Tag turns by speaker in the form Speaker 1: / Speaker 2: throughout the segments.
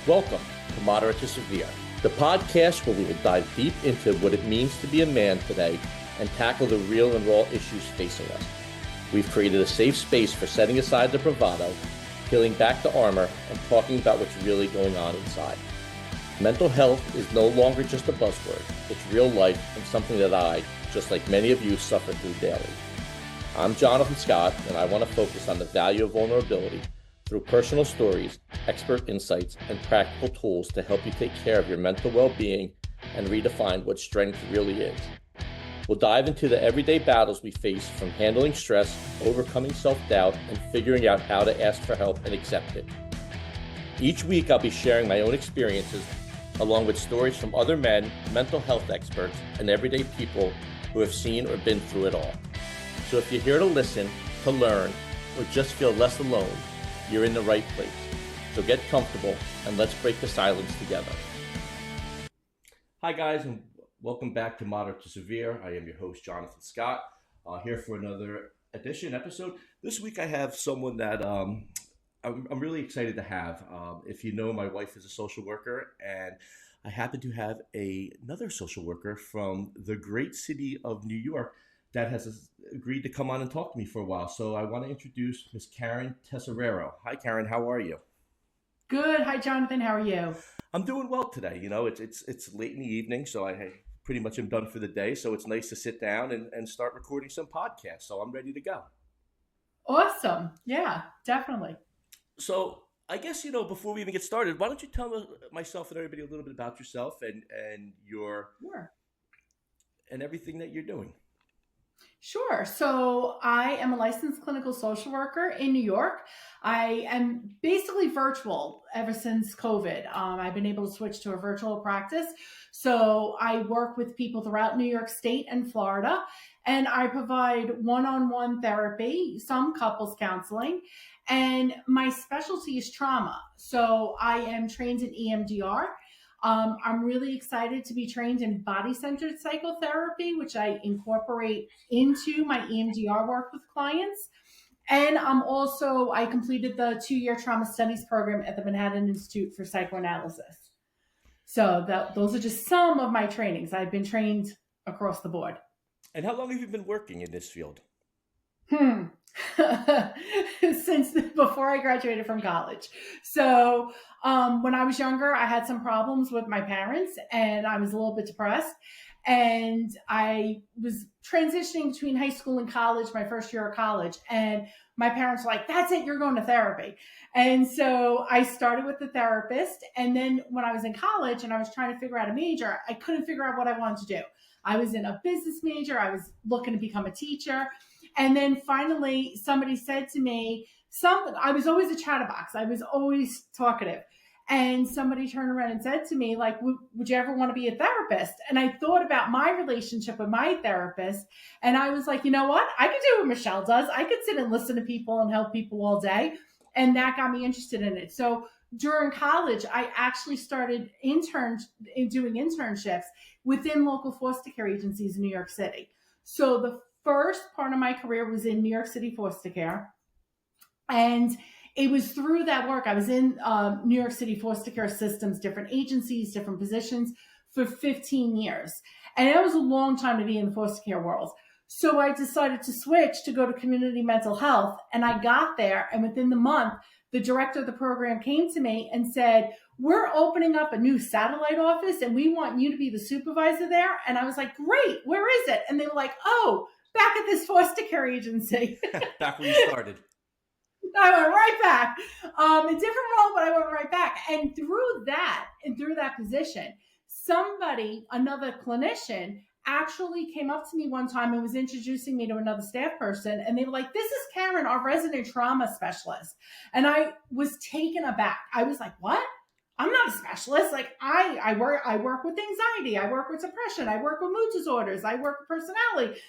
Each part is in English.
Speaker 1: Welcome to Moderate to Severe, the podcast where we will dive deep into what it means to be a man today and tackle the real and raw issues facing us. We've created a safe space for setting aside the bravado, peeling back the armor, and talking about what's really going on inside. Mental health is no longer just a buzzword. It's real life and something that I, just like many of you, suffer through daily. I'm Jonathan Scott, and I want to focus on the value of vulnerability through personal stories, expert insights, and practical tools to help you take care of your mental well-being and redefine what strength really is. We'll dive into the everyday battles we face, from handling stress, overcoming self-doubt, and figuring out how to ask for help and accept it. Each week, I'll be sharing my own experiences, along with stories from other men, mental health experts, and everyday people who have seen or been through it all. So if you're here to listen, to learn, or just feel less alone, you're in the right place. So get comfortable and let's break the silence together. Hi guys, and welcome back to Moderate to Severe. I am your host, Jonathan Scott, here for another episode. This week I have someone that I'm really excited to have. If you know, my wife is a social worker, and I happen to have another social worker from the great city of New York that has agreed to come on and talk to me for a while. So I want to introduce Miss Karen Tesoriero. Hi, Karen. How are you?
Speaker 2: Good. Hi, Jonathan. How are you?
Speaker 1: I'm doing well today. You know, it's late in the evening, so I pretty much am done for the day. So it's nice to sit down and start recording some podcasts. So I'm ready to go.
Speaker 2: Awesome. Yeah, definitely.
Speaker 1: So I guess, before we even get started, why don't you tell myself and everybody a little bit about yourself and your
Speaker 2: Sure.
Speaker 1: and everything that you're doing.
Speaker 2: Sure. So I am a licensed clinical social worker in New York. I am basically virtual ever since COVID. I've been able to switch to a virtual practice. So I work with people throughout New York State and Florida, and I provide one-on-one therapy, some couples counseling, and my specialty is trauma. So I am trained in EMDR. I'm really excited to be trained in body-centered psychotherapy, which I incorporate into my EMDR work with clients. And I completed the 2-year trauma studies program at the Manhattan Institute for Psychoanalysis. So those are just some of my trainings. I've been trained across the board.
Speaker 1: And how long have you been working in this field?
Speaker 2: Since before I graduated from college. So when I was younger, I had some problems with my parents and I was a little bit depressed. And I was transitioning between high school and college, my first year of college. And my parents were like, that's it, you're going to therapy. And so I started with the therapist. And then when I was in college and I was trying to figure out a major, I couldn't figure out what I wanted to do. I was in a business major. I was looking to become a teacher. And then finally, somebody said to me, I was always a chatterbox. I was always talkative. And somebody turned around and said to me, like, would you ever want to be a therapist? And I thought about my relationship with my therapist. And I was like, you know what? I could do what Michelle does. I could sit and listen to people and help people all day. And that got me interested in it. So during college, I actually started doing internships within local foster care agencies in New York City. So the first part of my career was in New York City foster care. And it was through that work. I was in New York City foster care systems, different agencies, different positions for 15 years. And it was a long time to be in the foster care world. So I decided to switch to go to community mental health. And I got there, and within the month, the director of the program came to me and said, we're opening up a new satellite office and we want you to be the supervisor there. And I was like, great, where is it? And they were like, oh, back at this foster care agency.
Speaker 1: Back when you started.
Speaker 2: I went right back. A different role, but I went right back. And through that position, another clinician, actually came up to me one time and was introducing me to another staff person. And they were like, this is Karen, our resident trauma specialist. And I was taken aback. I was like, what? I'm not a specialist. Like I work with anxiety. I work with depression. I work with mood disorders. I work with personality.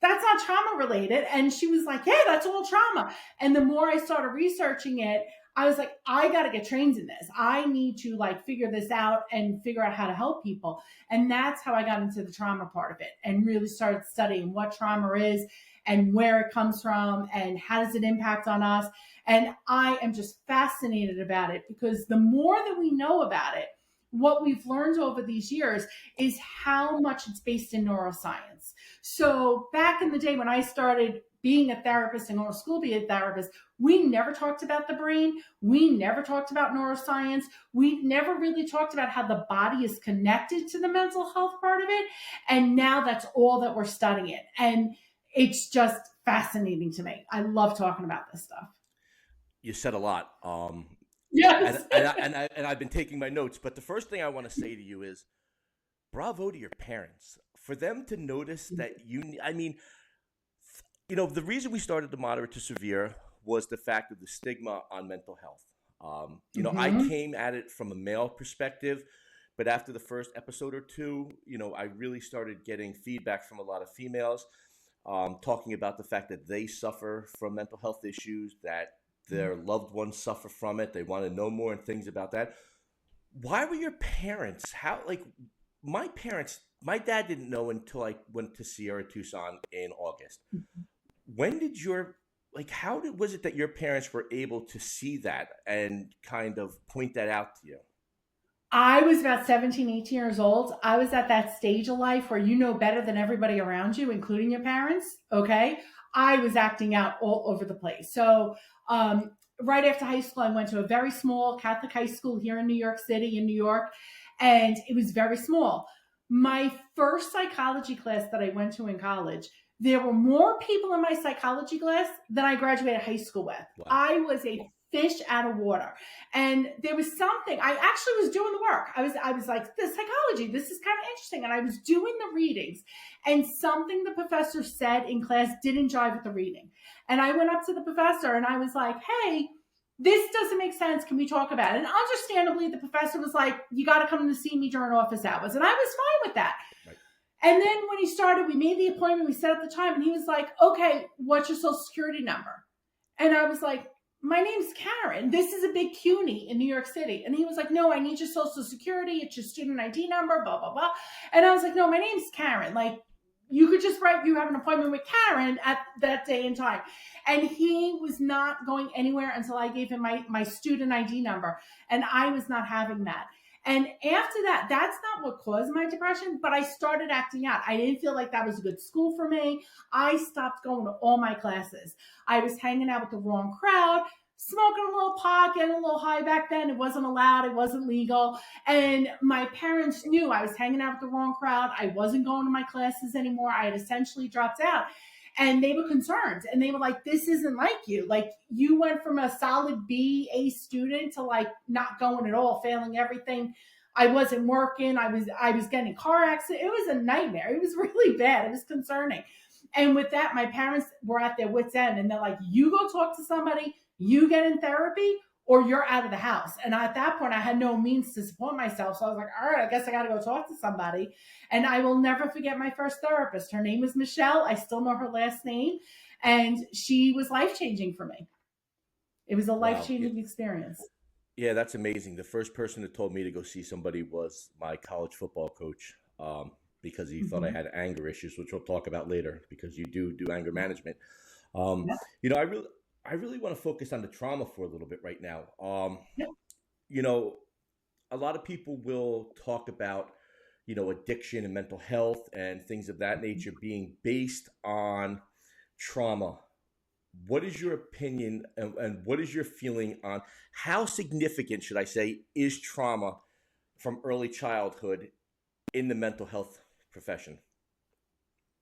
Speaker 2: That's not trauma related. And she was like, yeah, that's all trauma. And the more I started researching it, I was like, I got to get trained in this. I need to figure this out and figure out how to help people. And that's how I got into the trauma part of it and really started studying what trauma is and where it comes from and how does it impact on us. And I am just fascinated about it because the more that we know about it, what we've learned over these years is how much it's based in neuroscience. So back in the day when I started being a therapist and going to school to be a therapist, we never talked about the brain. We never talked about neuroscience. We never really talked about how the body is connected to the mental health part of it. And now that's all that we're studying. And it's just fascinating to me. I love talking about this stuff.
Speaker 3: You said a lot.
Speaker 2: Yes.
Speaker 3: And I've been taking my notes, but the first thing I want to say to you is bravo to your parents for them to notice that the reason we started the moderate to severe was the fact of the stigma on mental health. I came at it from a male perspective, but after the first episode or two, I really started getting feedback from a lot of females talking about the fact that they suffer from mental health issues, that their loved ones suffer from it. They want to know more and things about that. Why were your parents, my dad didn't know until I went to Sierra Tucson in August. When did was it that your parents were able to see that and kind of point that out to you?
Speaker 2: I was about 17, 18 years old. I was at that stage of life where you know better than everybody around you, including your parents. Okay. I was acting out all over the place. So, right after high school, I went to a very small Catholic high school here in New York City, in New York, and it was very small. My first psychology class that I went to in college, there were more people in my psychology class than I graduated high school with. Wow. I was a fish out of water. And there was something, I actually was doing the work. I was like, this psychology, this is kind of interesting. And I was doing the readings, and something the professor said in class didn't jive with the reading. And I went up to the professor and I was like, hey, this doesn't make sense. Can we talk about it? And understandably, the professor was like, you got to come to see me during office hours. And I was fine with that. Right. And then when he started, we made the appointment, we set up the time, and he was like, okay, what's your social security number? And I was like, my name's Karen. This is a big CUNY in New York City. And he was like, no, I need your social security. It's your student ID number, blah, blah, blah. And I was like, no, my name's Karen. Like, you could just write, you have an appointment with Karen at that day and time. And he was not going anywhere until I gave him my student ID number. And I was not having that. And after that, that's not what caused my depression, but I started acting out. I didn't feel like that was a good school for me. I stopped going to all my classes. I was hanging out with the wrong crowd, smoking a little pot, getting a little high back then. It wasn't allowed. It wasn't legal. And my parents knew I was hanging out with the wrong crowd. I wasn't going to my classes anymore. I had essentially dropped out. And they were concerned, and they were like, this isn't like you. Like, you went from a solid B, A student to like not going at all, failing everything. I wasn't working. I was getting car accidents. It was a nightmare. It was really bad. It was concerning. And with that, my parents were at their wits' end, and they're like, you go talk to somebody, you get in therapy, or you're out of the house. And at that point, I had no means to support myself. So I was like, all right, I guess I got to go talk to somebody. And I will never forget my first therapist. Her name was Michelle. I still know her last name. And she was life-changing for me. It was a life-changing experience.
Speaker 3: Yeah, that's amazing. The first person that told me to go see somebody was my college football coach, because he thought I had anger issues, which we'll talk about later, because you do anger management. I really want to focus on the trauma for a little bit right now. A lot of people will talk about, addiction and mental health and things of that nature being based on trauma. What is your opinion and what is your feeling on how significant, should I say, is trauma from early childhood in the mental health profession?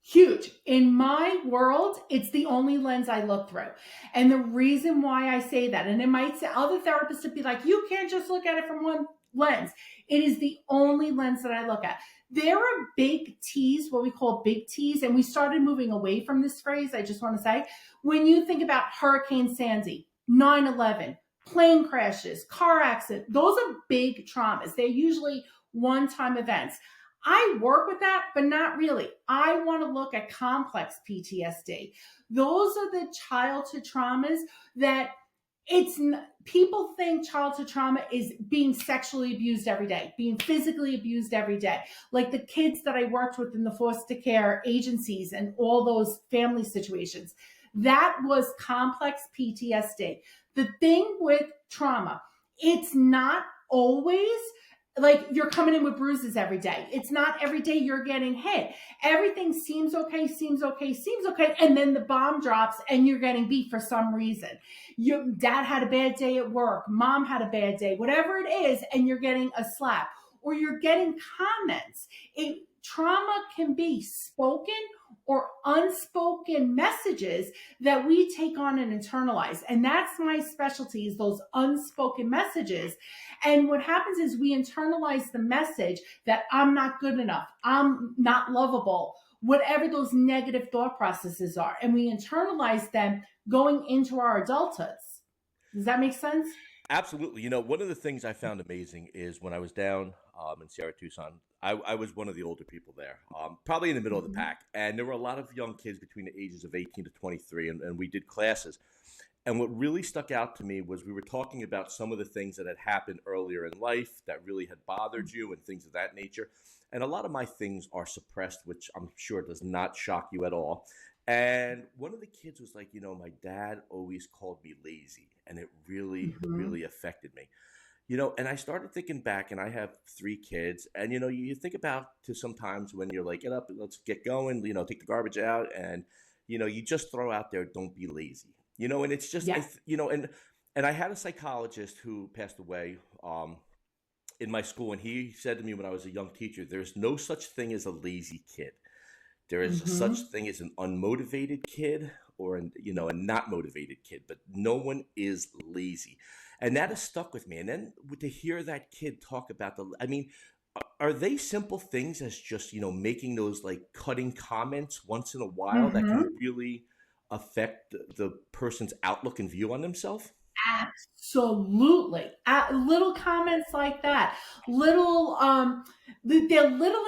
Speaker 2: Huge. In my world, it's the only lens I look through. And the reason why I say that, and it might say other therapists would be like, you can't just look at it from one lens. It is the only lens that I look at. There are big T's, what we call big T's, and we started moving away from this phrase, I just want to say. When you think about Hurricane Sandy, 9/11, plane crashes, car accidents, those are big traumas. They're usually one-time events. I work with that, but not really. I want to look at complex PTSD. Those are the childhood traumas that people think childhood trauma is being sexually abused every day, being physically abused every day. Like the kids that I worked with in the foster care agencies and all those family situations. That was complex PTSD. The thing with trauma, it's not always like you're coming in with bruises every day. It's not every day you're getting hit. Everything seems okay. And then the bomb drops and you're getting beat for some reason. Your dad had a bad day at work. Mom had a bad day, whatever it is. And you're getting a slap or you're getting comments. Trauma can be spoken or unspoken messages that we take on and internalize. And that's my specialty, is those unspoken messages. And what happens is we internalize the message that I'm not good enough, I'm not lovable, whatever those negative thought processes are. And we internalize them going into our adulthoods. Does that make sense?
Speaker 3: Absolutely. One of the things I found amazing is when I was down in Sierra Tucson, I was one of the older people there, probably in the middle of the pack. And there were a lot of young kids between the ages of 18 to 23, and we did classes. And what really stuck out to me was we were talking about some of the things that had happened earlier in life that really had bothered you and things of that nature. And a lot of my things are suppressed, which I'm sure does not shock you at all. And one of the kids was like, my dad always called me lazy, and it really, really affected me. And I started thinking back, and I have 3 kids, and, you think about to sometimes when you're like, get up, let's get going, take the garbage out, and, you just throw out there, don't be lazy, and it's just, and I had a psychologist who passed away in my school, and he said to me when I was a young teacher, there's no such thing as a lazy kid. There is such thing as an unmotivated kid or, a not motivated kid, but no one is lazy. And that has stuck with me. And then to hear that kid talk about are they simple things as just, making those like cutting comments once in a while that can really affect the person's outlook and view on themselves?
Speaker 2: Absolutely. Little comments like that, they're little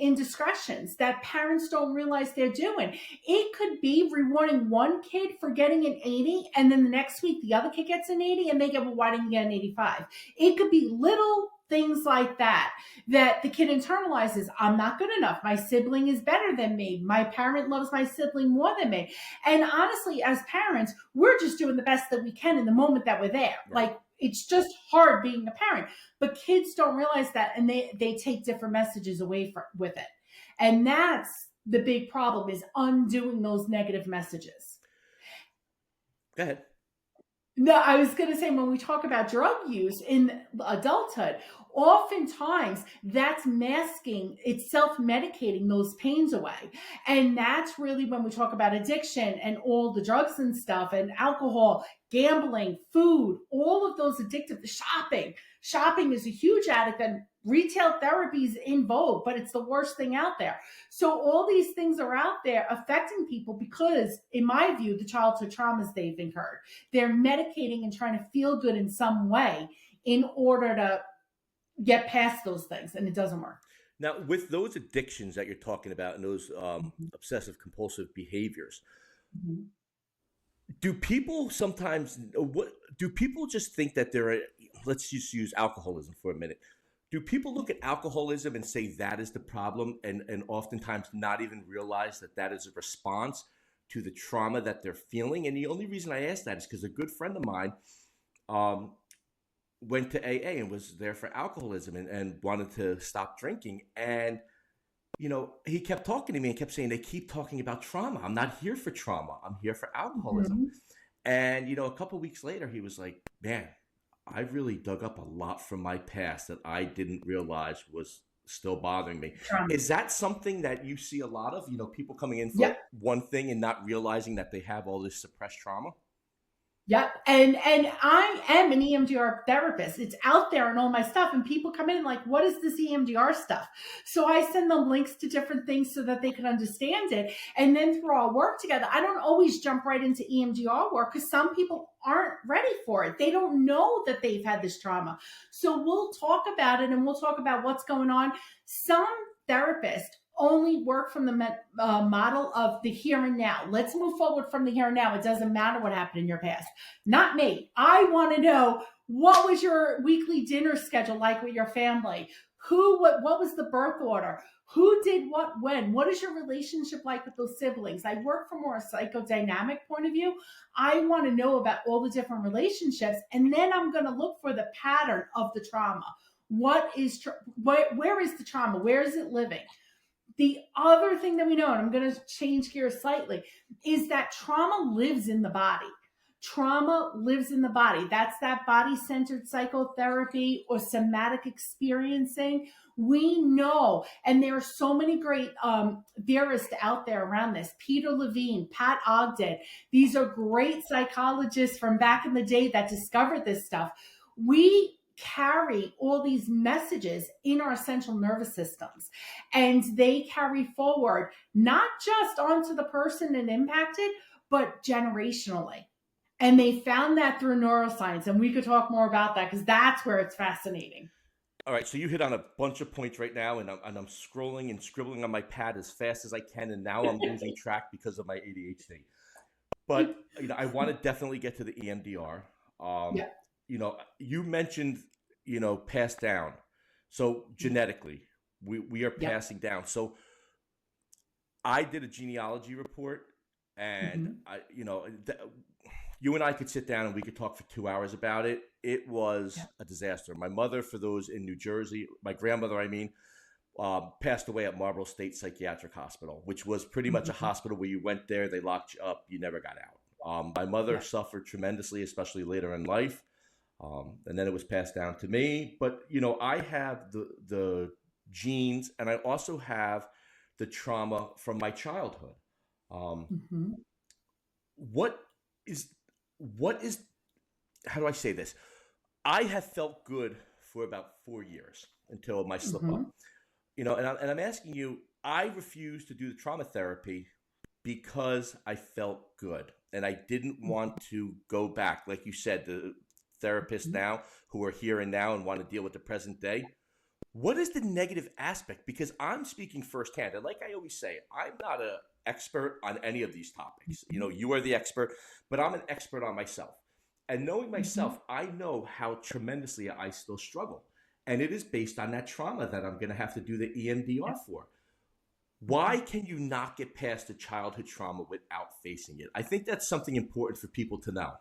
Speaker 2: indiscretions that parents don't realize they're doing. It could be rewarding one kid for getting an 80, and then the next week the other kid gets an 80 and they go, well, why didn't you get an 85? It could be little things like that the kid internalizes. I'm not good enough. My sibling is better than me. My parent loves my sibling more than me. And honestly, as parents, we're just doing the best that we can in the moment that we're there. Right. Like, it's just hard being a parent, but kids don't realize that, and they take different messages away with it. And that's the big problem, is undoing those negative messages.
Speaker 3: Go ahead.
Speaker 2: No, I was going to say, when we talk about drug use in adulthood, oftentimes that's masking, it's self-medicating those pains away. And that's really when we talk about addiction and all the drugs and stuff, and alcohol, gambling, food, all of those addictive, shopping is a huge addict, and retail therapy is in vogue, but it's the worst thing out there. So all these things are out there affecting people because, in my view, the childhood traumas they've incurred, they're medicating and trying to feel good in some way in order to get past those things, and it doesn't work.
Speaker 3: Now, with those addictions that you're talking about and those obsessive compulsive behaviors, do people just think that let's just use alcoholism for a minute. Do people look at alcoholism and say that is the problem, and oftentimes not even realize that is a response to the trauma that they're feeling? And the only reason I ask that is because a good friend of mine went to AA and was there for alcoholism and wanted to stop drinking. And, he kept talking to me and kept saying, they keep talking about trauma. I'm not here for trauma. I'm here for alcoholism. And, a couple of weeks later, he was like, man, I really dug up a lot from my past that I didn't realize was still bothering me. Is that something that you see a lot of, people coming in for one thing and not realizing that they have all this suppressed trauma?
Speaker 2: Yep. And I am an EMDR therapist. It's out there and all my stuff. And people come in like, what is this EMDR stuff? So I send them links to different things so that they can understand it. And then through our work together, I don't always jump right into EMDR work because some people aren't ready for it. They don't know that they've had this trauma. So we'll talk about it, and we'll talk about what's going on. Some therapists only work from the model of the here and now. Let's move forward from the here and now. It doesn't matter what happened in your past. Not me. I want to know, what was your weekly dinner schedule like with your family? What was the birth order? Who did what when? What is your relationship like with those siblings? I work from more a psychodynamic point of view. I want to know about all the different relationships, and then I'm going to look for the pattern of the trauma. Where is the trauma? Where is it living? The other thing that we know, and I'm going to change gears slightly, is that trauma lives in the body. Trauma lives in the body. That's that body-centered psychotherapy or somatic experiencing. We know, and there are so many great theorists out there around this. Peter Levine, Pat Ogden. These are great psychologists from back in the day that discovered this stuff. We carry all these messages in our central nervous systems, and they carry forward not just onto the person and impacted, but generationally. And they found that through neuroscience, and we could talk more about that because that's where it's fascinating.
Speaker 3: All right, so you hit on a bunch of points right now, and I'm scrolling and scribbling on my pad as fast as I can, and now I'm losing track because of my ADHD. But I want to definitely get to the EMDR. Yeah. You mentioned passed down. So genetically, we are passing down. So I did a genealogy report, and you and I could sit down and we could talk for 2 hours about it. It was a disaster. My mother, for those in New Jersey, my grandmother, passed away at Marlborough State Psychiatric Hospital, which was pretty much a hospital where you went there, they locked you up, you never got out. My mother suffered tremendously, especially later in life. And then it was passed down to me. But, I have the genes, and I also have the trauma from my childhood. What is, how do I say this? I have felt good for about 4 years until my slip up. And I'm asking you, I refused to do the trauma therapy because I felt good. And I didn't want to go back. Like you said, the therapists now who are here and now and want to deal with the present day. What is the negative aspect? Because I'm speaking firsthand. And like I always say, I'm not an expert on any of these topics. You are the expert, but I'm an expert on myself. And knowing myself, I know how tremendously I still struggle. And it is based on that trauma that I'm going to have to do the EMDR for. Why can you not get past the childhood trauma without facing it? I think that's something important for people to know.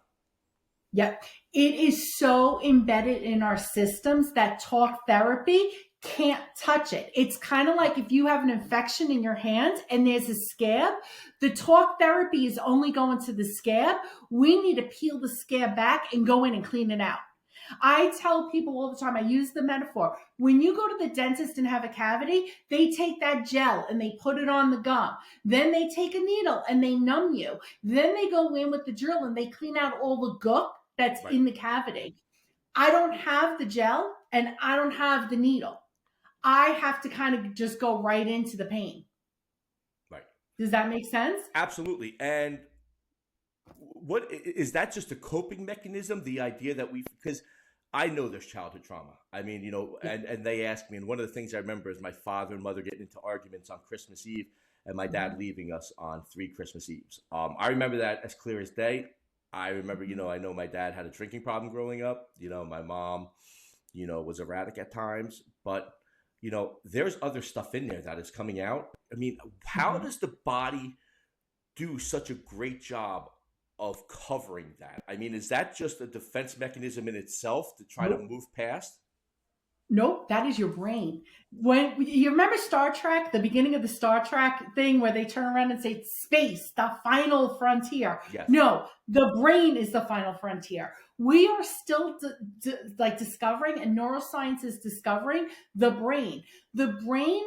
Speaker 2: Yep. It is so embedded in our systems that talk therapy can't touch it. It's kind of like if you have an infection in your hand and there's a scab, the talk therapy is only going to the scab. We need to peel the scab back and go in and clean it out. I tell people all the time, I use the metaphor. When you go to the dentist and have a cavity, they take that gel and they put it on the gum. Then they take a needle and they numb you. Then they go in with the drill and they clean out all the gook that's in the cavity. I don't have the gel and I don't have the needle. I have to kind of just go right into the pain.
Speaker 3: Right.
Speaker 2: Does that make sense?
Speaker 3: Absolutely. And what is that just a coping mechanism? The idea that because I know there's childhood trauma. And they ask me, and one of the things I remember is my father and mother getting into arguments on Christmas Eve and my dad leaving us on 3 Christmas Eves. I remember that as clear as day. I remember, I know my dad had a drinking problem growing up. My mom, was erratic at times. But, there's other stuff in there that is coming out. How does the body do such a great job of covering that? Is that just a defense mechanism in itself to try to move past?
Speaker 2: Nope, that is your brain. When you remember Star Trek, the beginning of the Star Trek thing where they turn around and say space, the final frontier.
Speaker 3: Yes.
Speaker 2: No, the brain is the final frontier. We are still discovering, and neuroscience is discovering the brain. The brain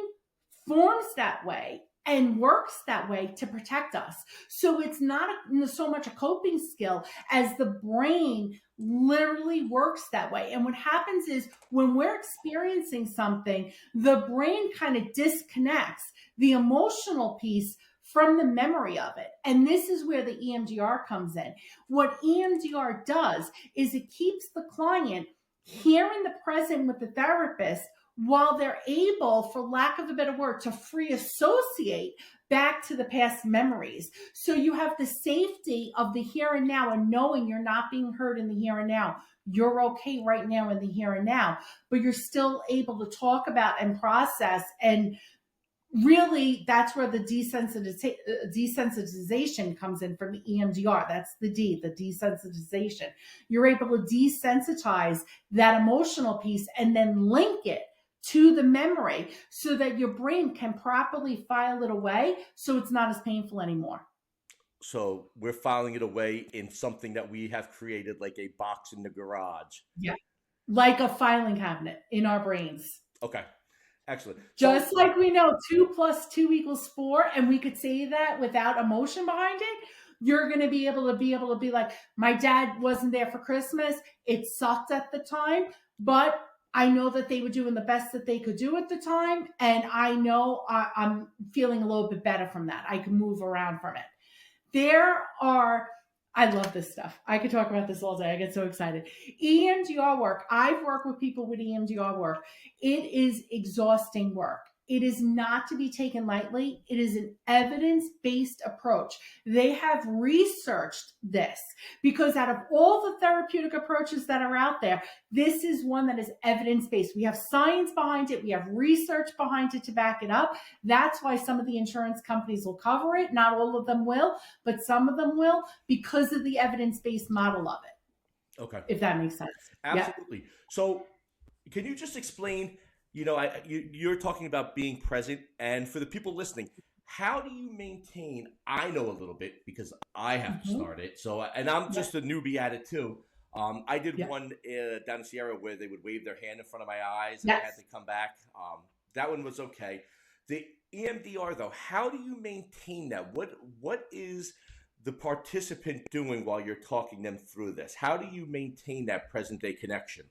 Speaker 2: forms that way and works that way to protect us. So it's not so much a coping skill as the brain literally works that way. And what happens is when we're experiencing something, the brain kind of disconnects the emotional piece from the memory of it. And this is where the EMDR comes in. What EMDR does is it keeps the client here in the present with the therapist while they're able, for lack of a better word, to free associate back to the past memories. So you have the safety of the here and now and knowing you're not being hurt in the here and now. You're okay right now in the here and now, but you're still able to talk about and process and really, that's where the desensitization comes in from the EMDR. That's the D, the desensitization. You're able to desensitize that emotional piece and then link it to the memory so that your brain can properly file it away so it's not as painful anymore.
Speaker 3: So we're filing it away in something that we have created, like a box in the garage.
Speaker 2: Yeah. Like a filing cabinet in our brains.
Speaker 3: Okay. Excellent.
Speaker 2: Just like we know 2 + 2 = 4, and we could say that without emotion behind it, you're going to be able to be like, my dad wasn't there for Christmas. It sucked at the time, but I know that they were doing the best that they could do at the time. And I know I'm feeling a little bit better from that. I can move around from it. I love this stuff. I could talk about this all day. I get so excited. EMDR work. I've worked with people with EMDR work. It is exhausting work. It is not to be taken lightly. It is an evidence-based approach. They have researched this because out of all the therapeutic approaches that are out there, this is one that is evidence-based. We have science behind it. We have research behind it to back it up. That's why some of the insurance companies will cover it. Not all of them will, but some of them will because of the evidence-based model of it.
Speaker 3: Okay.
Speaker 2: If that makes sense.
Speaker 3: Absolutely. Yeah. So can you just explain, you're talking about being present, and for the people listening, how do you maintain, I know a little bit because I have to start it. So, and I'm just a newbie at it too. I did one down in Sierra where they would wave their hand in front of my eyes and I had to come back. That one was okay. The EMDR though, how do you maintain that? What is the participant doing while you're talking them through this? How do you maintain that present day connection?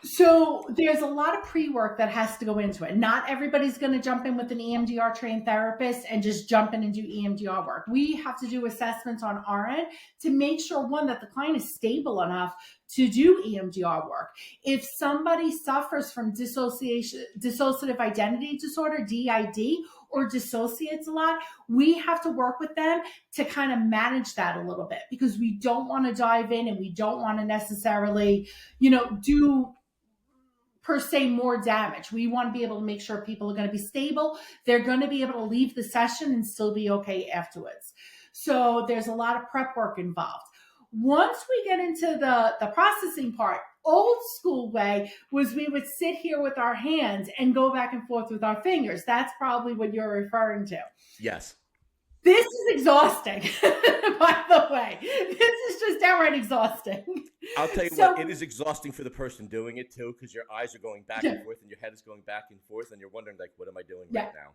Speaker 2: So there's a lot of pre-work that has to go into it. Not everybody's going to jump in with an EMDR trained therapist and just jump in and do EMDR work. We have to do assessments on our end to make sure, one, that the client is stable enough to do EMDR work. If somebody suffers from dissociative identity disorder, DID, or dissociates a lot, we have to work with them to kind of manage that a little bit because we don't want to dive in and we don't want to necessarily, do per se more damage. We want to be able to make sure people are going to be stable. They're going to be able to leave the session and still be okay afterwards. So there's a lot of prep work involved. Once we get into the processing part, old school way was we would sit here with our hands and go back and forth with our fingers. That's probably what you're referring to.
Speaker 3: Yes.
Speaker 2: This is exhausting, by the way. This is just downright exhausting.
Speaker 3: I'll tell you what, it is exhausting for the person doing it too, because your eyes are going back and forth and your head is going back and forth and you're wondering, like, what am I doing right now?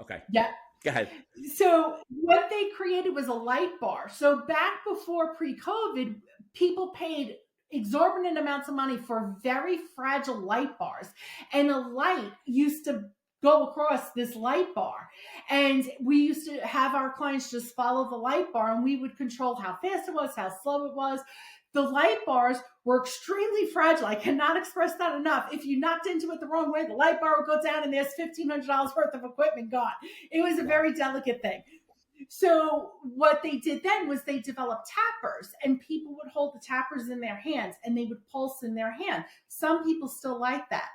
Speaker 3: Okay.
Speaker 2: Yeah.
Speaker 3: Go ahead.
Speaker 2: So what they created was a light bar. So back before pre-COVID, people paid exorbitant amounts of money for very fragile light bars. And a light used to go across this light bar. And we used to have our clients just follow the light bar and we would control how fast it was, how slow it was. The light bars were extremely fragile. I cannot express that enough. If you knocked into it the wrong way, the light bar would go down and there's $1,500 worth of equipment gone. It was a very delicate thing. So what they did then was they developed tappers, and people would hold the tappers in their hands and they would pulse in their hand. Some people still like that.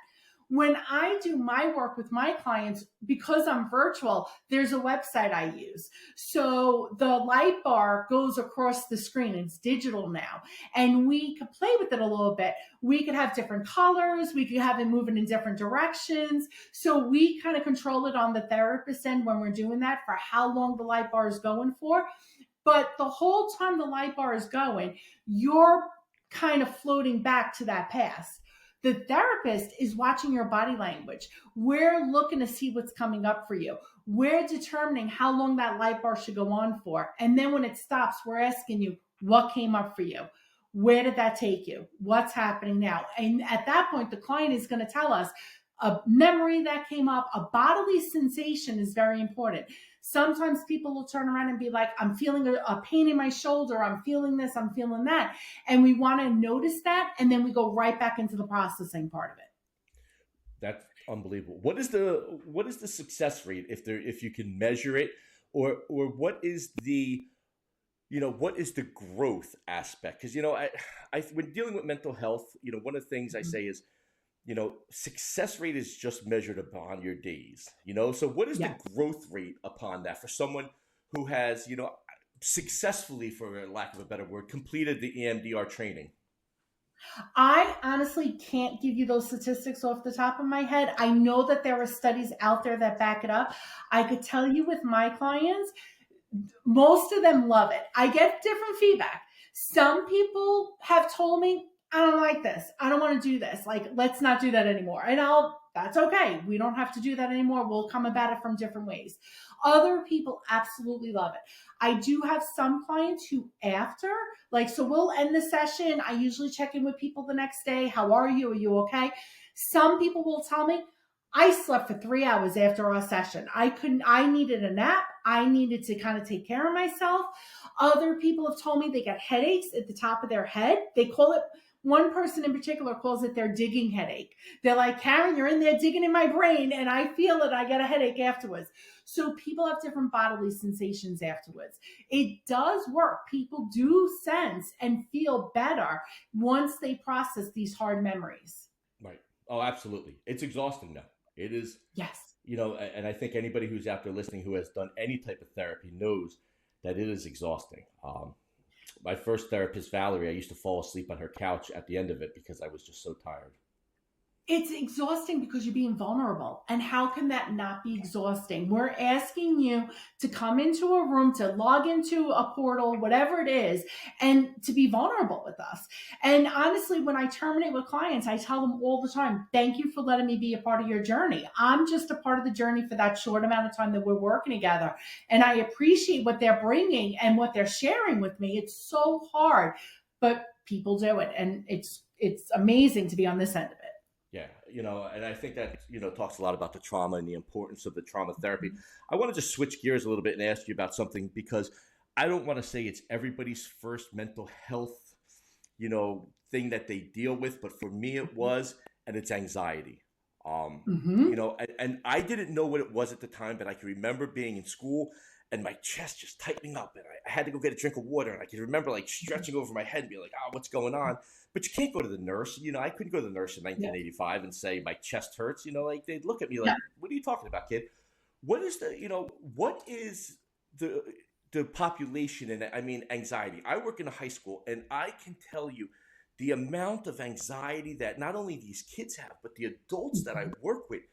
Speaker 2: When I do my work with my clients, because I'm virtual, there's a website I use. So the light bar goes across the screen. It's digital now. And we could play with it a little bit. We could have different colors. We could have it moving in different directions. So we kind of control it on the therapist end when we're doing that for how long the light bar is going for. But the whole time the light bar is going, you're kind of floating back to that past. The therapist is watching your body language. We're looking to see what's coming up for you. We're determining how long that light bar should go on for. And then when it stops, we're asking you, what came up for you? Where did that take you? What's happening now? And at that point, the client is going to tell us a memory that came up. A bodily sensation is very important. Sometimes people will turn around and be like, I'm feeling a pain in my shoulder. I'm feeling this, I'm feeling that. And we want to notice that. And then we go right back into the processing part of it.
Speaker 3: That's unbelievable. What is the success rate if you can measure it, or what is the growth aspect? Because, I when dealing with mental health, one of the things I say is, success rate is just measured upon your days, so what is the
Speaker 2: Yes.
Speaker 3: growth rate upon that for someone who has, successfully, for lack of a better word, completed the EMDR training?
Speaker 2: I honestly can't give you those statistics off the top of my head. I know that there are studies out there that back it up. I could tell you with my clients, most of them love it. I get different feedback. Some people have told me, I don't like this. I don't want to do this. Like, let's not do that anymore. And that's okay. We don't have to do that anymore. We'll come about it from different ways. Other people absolutely love it. I do have some clients who so we'll end the session. I usually check in with people the next day. How are you? Are you okay? Some people will tell me, I slept for 3 hours after our session. I needed a nap. I needed to kind of take care of myself. Other people have told me they got headaches at the top of their head. They call it, one person in particular calls it their digging headache. They're like, Karen, you're in there digging in my brain and I feel it. I get a headache afterwards. So people have different bodily sensations afterwards. It does work. People do sense and feel better once they process these hard memories.
Speaker 3: Right. Oh, absolutely. It's exhausting now. It is.
Speaker 2: Yes.
Speaker 3: And I think anybody who's out there listening who has done any type of therapy knows that it is exhausting. My first therapist, Valerie, I used to fall asleep on her couch at the end of it because I was just so tired.
Speaker 2: It's exhausting because you're being vulnerable. And how can that not be exhausting? We're asking you to come into a room, to log into a portal, whatever it is, and to be vulnerable with us. And honestly, when I terminate with clients, I tell them all the time, thank you for letting me be a part of your journey. I'm just a part of the journey for that short amount of time that we're working together. And I appreciate what they're bringing and what they're sharing with me. It's so hard, but people do it. And it's amazing to be on this end of it.
Speaker 3: Yeah, and I think that, talks a lot about the trauma and the importance of the trauma therapy. I want to just switch gears a little bit and ask you about something, because I don't want to say it's everybody's first mental health, thing that they deal with, but for me it was, and it's anxiety. And I didn't know what it was at the time, but I can remember being in school and my chest just tightening up, and I had to go get a drink of water, and I can remember like stretching over my head and being like, oh, what's going on? But you can't go to the nurse. I couldn't go to the nurse in 1985 and say my chest hurts. Like they'd look at me like, what are you talking about, kid? What is the population and anxiety? I work in a high school, and I can tell you the amount of anxiety that not only these kids have, but the adults that I work with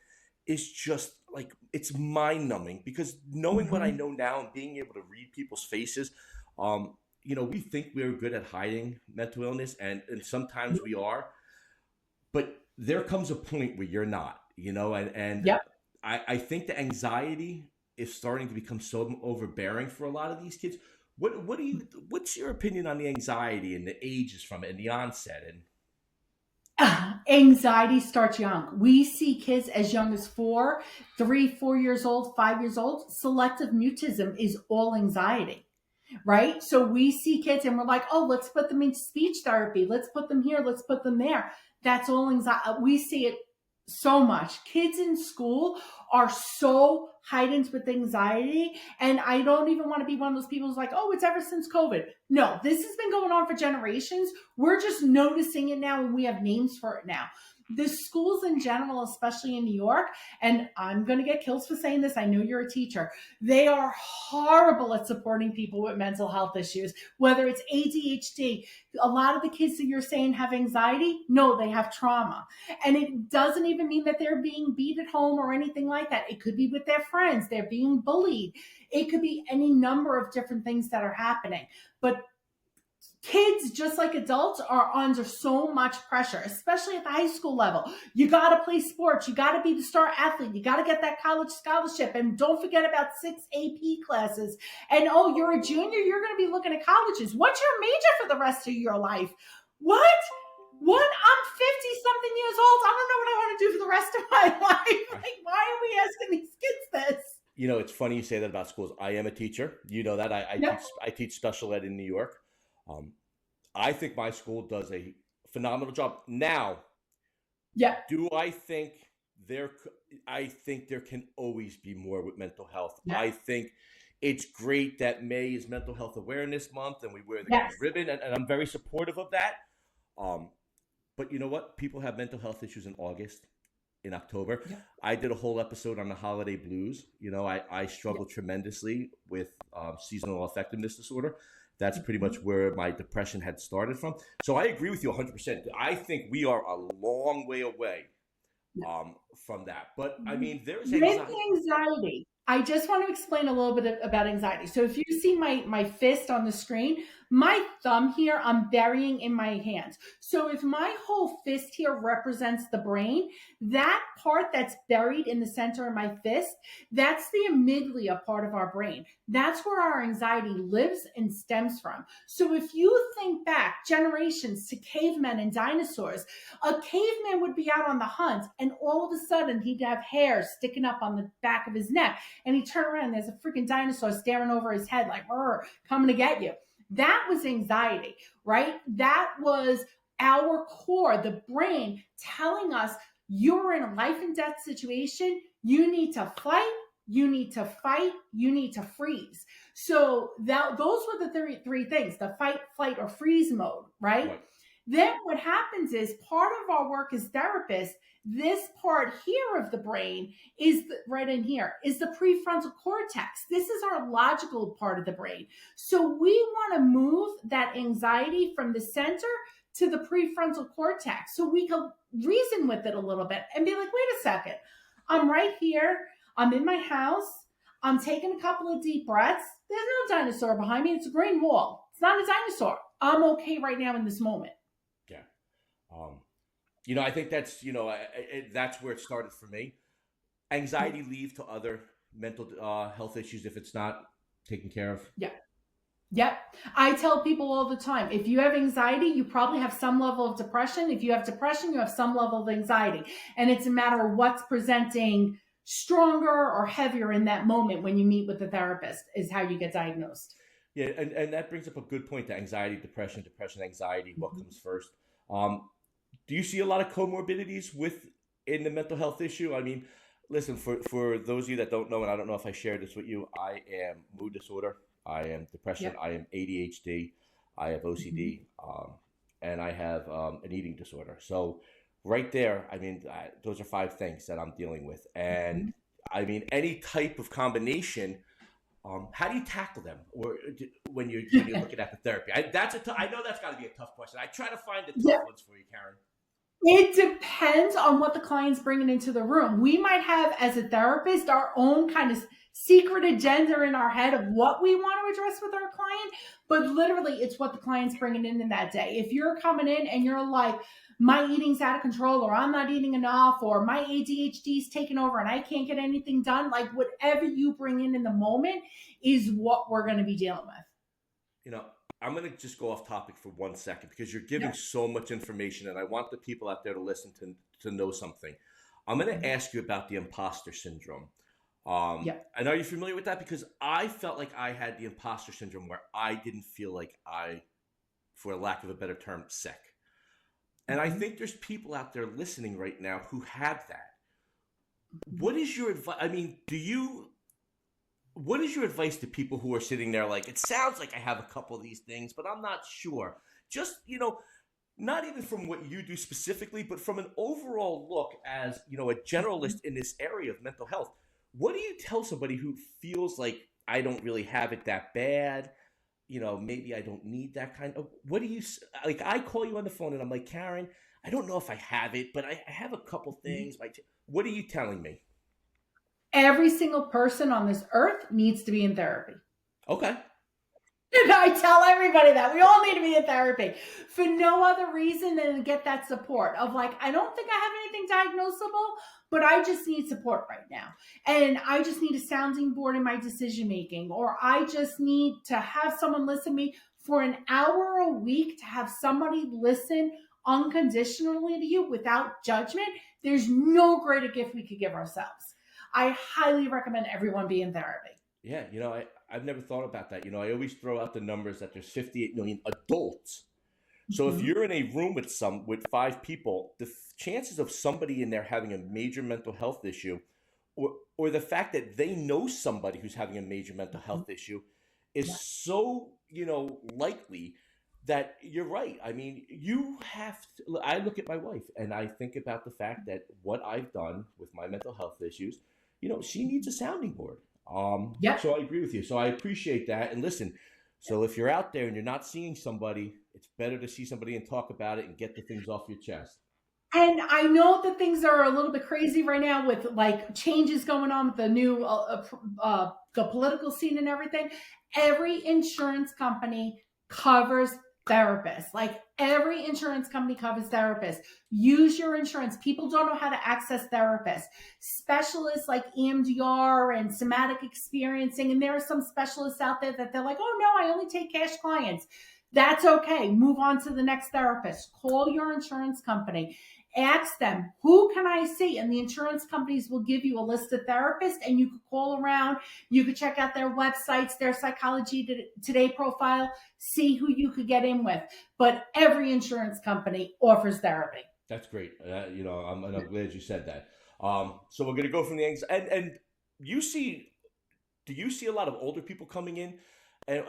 Speaker 3: is just like, it's mind numbing, because knowing what I know now and being able to read people's faces, we think we're good at hiding mental illness, and sometimes we are, but there comes a point where you're not, I think the anxiety is starting to become so overbearing for a lot of these kids. What's your opinion on the anxiety and the ages from it and the onset? And
Speaker 2: anxiety starts young. We see kids as young as 4 years old, 5 years old. Selective mutism is all anxiety, right? So we see kids and we're like, oh, let's put them in speech therapy. Let's put them here. Let's put them there. That's all anxiety. We see it so much. Kids in school are so heightened with anxiety. And I don't even want to be one of those people who's like, oh, it's ever since COVID. No, this has been going on for generations. We're just noticing it now, and we have names for it now. The schools in general, especially in New York, and I'm going to get killed for saying this, I know you're a teacher, they are horrible at supporting people with mental health issues, whether it's ADHD. A lot of the kids that you're saying have anxiety, no, they have trauma. And it doesn't even mean that they're being beat at home or anything like that. It could be with their friends. They're being bullied. It could be any number of different things that are happening. But kids, just like adults, are under so much pressure, especially at the high school level. You got to play sports. You got to be the star athlete. You got to get that college scholarship. And don't forget about 6 AP classes. And oh, you're a junior. You're going to be looking at colleges. What's your major for the rest of your life? What? I'm 50-something years old. I don't know what I want to do for the rest of my life. Like, why are we asking these kids this?
Speaker 3: It's funny you say that about schools. I am a teacher. You know that. I teach special ed in New York. I think my school does a phenomenal job. Now, do I think there can always be more with mental health. Yeah. I think it's great that May is Mental Health Awareness Month and we wear the ribbon, and I'm very supportive of that. But you know what? People have mental health issues in August, in October.
Speaker 2: Yeah.
Speaker 3: I did a whole episode on the holiday blues. You know, I struggle
Speaker 2: Yeah.
Speaker 3: tremendously with seasonal effectiveness disorder. That's pretty
Speaker 2: Mhm.
Speaker 3: much where my depression had started from. So I agree with you 100%. I think we are a long way away
Speaker 2: Yes.
Speaker 3: from that. But I mean, there is
Speaker 2: With
Speaker 3: anxiety.
Speaker 2: the anxiety, I just want to explain a little bit about anxiety. So if you see my fist on the screen, my thumb here, I'm burying in my hands. So if my whole fist here represents the brain, that part that's buried in the center of my fist, that's the amygdala part of our brain. That's where our anxiety lives and stems from. So if you think back generations to cavemen and dinosaurs, a caveman would be out on the hunt and all of a sudden he'd have hair sticking up on the back of his neck and he'd turn around and there's a freaking dinosaur staring over his head like, coming to get you. That was anxiety, right? That was our core, the brain telling us you're in a life and death situation. You need to fight. You need to fight. You need to freeze. So those were the three things, the fight, flight, or freeze mode, right? Then what happens is part of our work as therapists, this part here of the brain is right in here is the prefrontal cortex. This is our logical part of the brain. So we want to move that anxiety from the center to the prefrontal cortex so we can reason with it a little bit and be like, wait a second, I'm right here. I'm in my house. I'm taking a couple of deep breaths. There's no dinosaur behind me. It's a green wall. It's not a dinosaur. I'm okay right now in this moment.
Speaker 3: Yeah. You know, I think that's, you know, that's where it started for me. Anxiety leads to other mental health issues if it's not taken care of.
Speaker 2: Yeah. Yep. I tell people all the time, if you have anxiety, you probably have some level of depression. If you have depression, you have some level of anxiety. And it's a matter of what's presenting stronger or heavier in that moment when you meet with the therapist is how you get diagnosed.
Speaker 3: Yeah, and that brings up a good point, the anxiety, depression, anxiety, what comes first? Do you see a lot of comorbidities in the mental health issue? I mean, listen, for those of you that don't know, and I don't know if I shared this with you, I am mood disorder, I am depression,
Speaker 2: Yep.
Speaker 3: I am ADHD, I have OCD, and I have an eating disorder. So right there, I mean, those are 5 things that I'm dealing with. And I mean, any type of combination, how do you tackle them, or when you're looking at the therapy? I know that's got to be a tough question. I try to find the tough ones for you, Karen.
Speaker 2: It depends on what the client's bringing into the room. We might have, as a therapist, our own kind of secret agenda in our head of what we want to address with our client, but literally it's what the client's bringing in that day. If you're coming in and you're like, my eating's out of control, or I'm not eating enough, or my ADHD's taking over and I can't get anything done, like whatever you bring in the moment is what we're going to be dealing with.
Speaker 3: You know, I'm going to just go off topic for 1 second because you're giving so much information and I want the people out there to listen to know something. I'm going to ask you about the imposter syndrome. And are you familiar with that? Because I felt like I had the imposter syndrome where I didn't feel like for lack of a better term, sick. And I think there's people out there listening right now who have that. What is your advice? I mean, what is your advice to people who are sitting there like, it sounds like I have a couple of these things, but I'm not sure. Just, you know, not even from what you do specifically, but from an overall look as, you know, a generalist in this area of mental health. What do you tell somebody who feels like I don't really have it that bad? You know, maybe I don't need that kind of, what do you, like, I call you on the phone and I'm like, Karen, I don't know if I have it, but I have a couple things. What are you telling me?
Speaker 2: Every single person on this earth needs to be in therapy.
Speaker 3: Okay.
Speaker 2: And I tell everybody that we all need to be in therapy for no other reason than to get that support of like, I don't think I have anything diagnosable, but I just need support right now. And I just need a sounding board in my decision making, or I just need to have someone listen to me for an hour a week, to have somebody listen unconditionally to you without judgment. There's no greater gift we could give ourselves. I highly recommend everyone be in therapy.
Speaker 3: Yeah, you know, I've never thought about that. You know, I always throw out the numbers that there's 58 million adults. So if you're in a room with 5 people, the chances of somebody in there having a major mental health issue, or the fact that they know somebody who's having a major mental health issue is so, you know, likely that you're right. I mean, you have to, I look at my wife and I think about the fact that what I've done with my mental health issues, she needs a sounding board.
Speaker 2: Yep.
Speaker 3: So I agree with you. So I appreciate that. And listen, so if you're out there and you're not seeing somebody, it's better to see somebody and talk about it and get the things off your chest.
Speaker 2: And I know that things are a little bit crazy right now with like changes going on with the new the political scene and everything. Every insurance company covers therapists. Like every insurance company covers therapists. Use your insurance. People don't know how to access therapists. Specialists like EMDR and somatic experiencing, and there are some specialists out there that they're like, oh no, I only take cash clients. That's okay. Move on to the next therapist. Call your insurance company. Ask them, who can I see? And the insurance companies will give you a list of therapists, and you could call around. You could check out their websites, their Psychology Today profile, see who you could get in with. But every insurance company offers therapy.
Speaker 3: That's great. I'm glad you said that. So we're going to go from the anxiety. And do you see a lot of older people coming in? And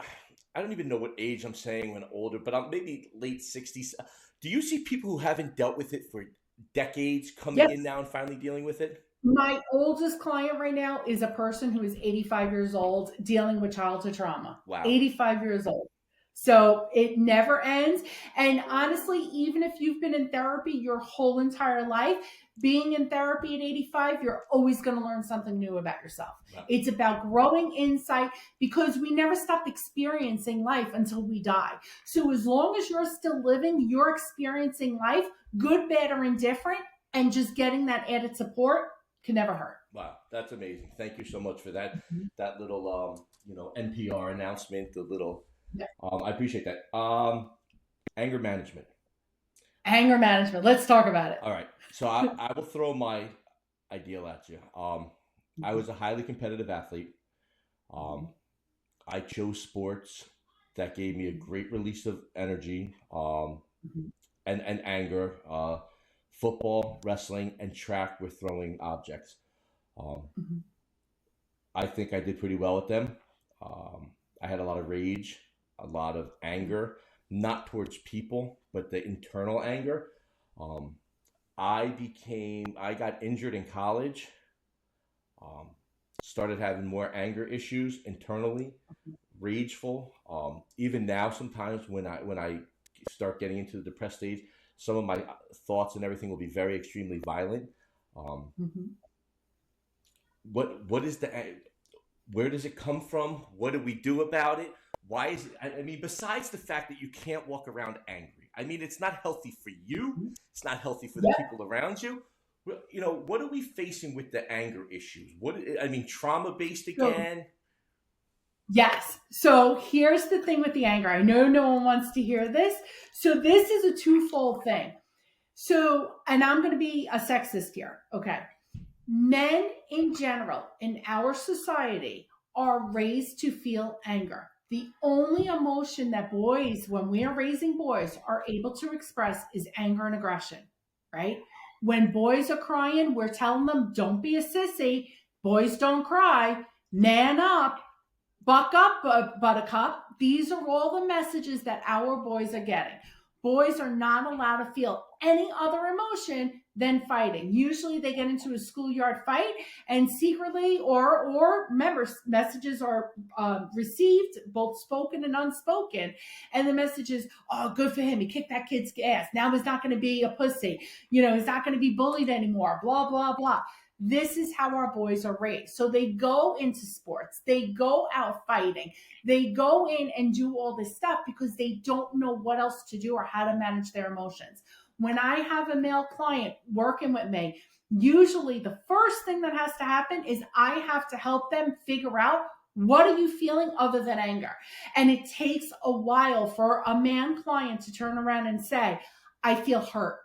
Speaker 3: I don't even know what age I'm saying when older, but I'm maybe late 60s. Do you see people who haven't dealt with it for decades coming in now and finally dealing with it?
Speaker 2: My oldest client right now is a person who is 85 years old dealing with childhood trauma.
Speaker 3: Wow.
Speaker 2: 85 years old. So it never ends. And honestly, even if you've been in therapy your whole entire life, being in therapy at 85, you're always going to learn something new about yourself. Wow. It's about growing insight because we never stop experiencing life until we die. So as long as you're still living, you're experiencing life, good, bad, or indifferent, and just getting that added support can never hurt.
Speaker 3: Wow, that's amazing. Thank you so much for that. That little, NPR announcement, the little. Yeah. I appreciate that. Anger management.
Speaker 2: Anger management. Let's talk about it.
Speaker 3: All right. So I will throw my ideal at you. I was a highly competitive athlete. I chose sports that gave me a great release of energy and anger. Football, wrestling, and track were throwing objects. I think I did pretty well with them. I had a lot of rage, a lot of anger, not towards people, but the internal anger. I got injured in college, started having more anger issues internally, rageful. Even now, sometimes when I start getting into the depressed stage, some of my thoughts and everything will be very extremely violent. What is where does it come from? What do we do about it? Why is it? I mean, besides the fact that you can't walk around angry. I mean, it's not healthy for you. It's not healthy for the people around you. What are we facing with the anger issues? Trauma-based again?
Speaker 2: Yes. So here's the thing with the anger. I know no one wants to hear this. So this is a twofold thing. So, and I'm going to be a sexist here. Okay. Men in general in our society are raised to feel anger. The only emotion that boys, when we are raising boys, are able to express is anger and aggression, right? When boys are crying, we're telling them, don't be a sissy. Boys don't cry. Man up. Buck up, buttercup. These are all the messages that our boys are getting. Boys are not allowed to feel any other emotion than fighting. Usually they get into a schoolyard fight and secretly or messages are received, both spoken and unspoken. And the message is, oh, good for him. He kicked that kid's ass. Now he's not going to be a pussy. He's not going to be bullied anymore, blah, blah, blah. This is how our boys are raised. So they go into sports. They go out fighting. They go in and do all this stuff because they don't know what else to do or how to manage their emotions. When I have a male client working with me, usually the first thing that has to happen is I have to help them figure out, what are you feeling other than anger? And it takes a while for a man client to turn around and say, I feel hurt.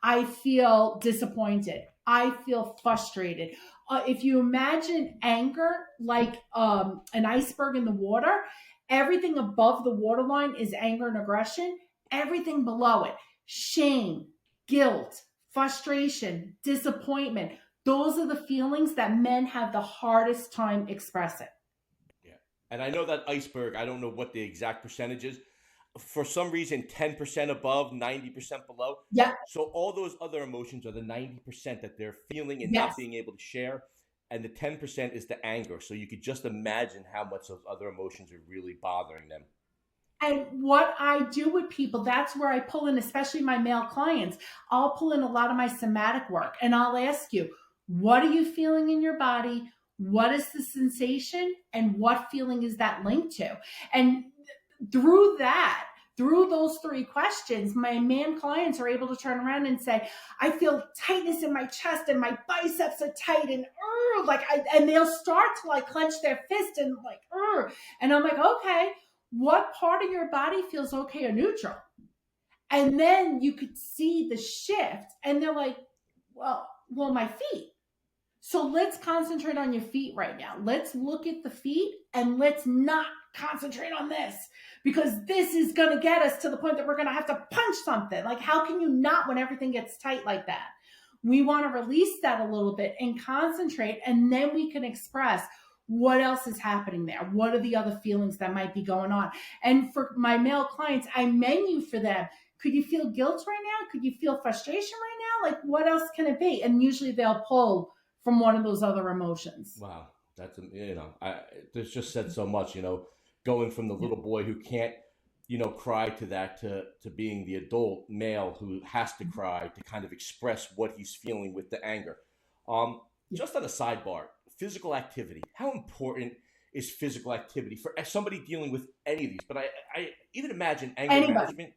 Speaker 2: I feel disappointed. I feel frustrated. If you imagine anger like an iceberg in the water, everything above the waterline is anger and aggression. Everything below it, shame, guilt, frustration, disappointment. Those are the feelings that men have the hardest time expressing.
Speaker 3: Yeah. And I know that iceberg, I don't know what the exact percentage is. for some reason 10% above, 90% below.
Speaker 2: Yeah.
Speaker 3: So all those other emotions are the 90% that they're feeling and
Speaker 2: Yes.
Speaker 3: not being able to share. And the 10% is the anger. So you could just imagine how much those other emotions are really bothering them.
Speaker 2: And what I do with people, that's where I pull in, especially my male clients, I'll pull in a lot of my somatic work and I'll ask you, what are you feeling in your body? What is the sensation? And what feeling is that linked to? And through that, through those three questions, my man clients are able to turn around and say, I feel tightness in my chest and my biceps are tight and and they'll start to like clench their fist and like, and I'm like, okay, what part of your body feels okay or neutral? And then you could see the shift and they're like, well, my feet. So let's concentrate on your feet right now. Let's look at the feet and let's not concentrate on this, because this is going to get us to the point that we're going to have to punch something. Like, how can you not when everything gets tight like that? We want to release that a little bit and concentrate, and then we can express what else is happening there. What are the other feelings that might be going on? And for my male clients, I menu for them. Could you feel guilt right now? Could you feel frustration right now? Like, what else can it be? And usually they'll pull from one of those other emotions.
Speaker 3: Wow. That's, there's just said so much, going from the little boy who can't, cry to that, to being the adult male who has to cry to kind of express what he's feeling with the anger. Just on a sidebar, physical activity. How important is physical activity for somebody dealing with any of these? But I even imagine anger management.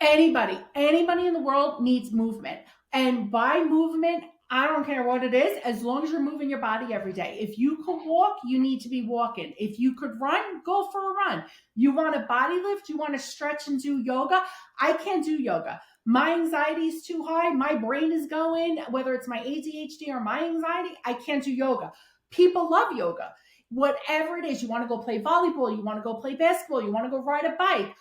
Speaker 2: Anybody in the world needs movement. And by movement, I don't care what it is, as long as you're moving your body every day. If you can walk, you need to be walking. If you could run, go for a run. You want a body lift, you want to stretch and do yoga. I can't do yoga. My anxiety is too high. My brain is going, whether it's my ADHD or my anxiety, I can't do yoga. People love yoga. Whatever it is, you want to go play volleyball, you want to go play basketball, you want to go ride a bike.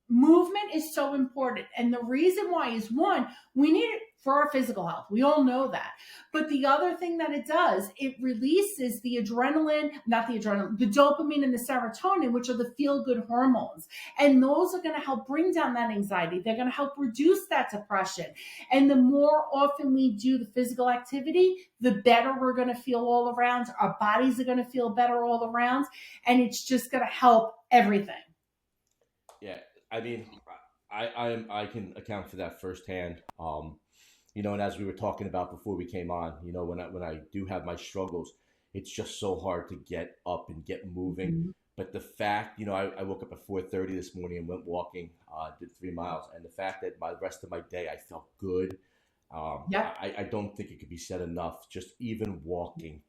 Speaker 2: Movement is so important. And the reason why is, one, we need it for our physical health. We all know that. But the other thing that it does, it releases the dopamine and the serotonin, which are the feel-good hormones. And those are going to help bring down that anxiety. They're going to help reduce that depression. And the more often we do the physical activity, the better we're going to feel all around. Our bodies are going to feel better all around. And it's just going to help everything.
Speaker 3: Yeah. I mean, I can account for that firsthand. And as we were talking about before we came on, when I do have my struggles, it's just so hard to get up and get moving. Mm-hmm. But the fact, I woke up at 4:30 this morning and went walking, did 3 miles. And the fact that the rest of my day, I felt good. I don't think it could be said enough. Just even walking,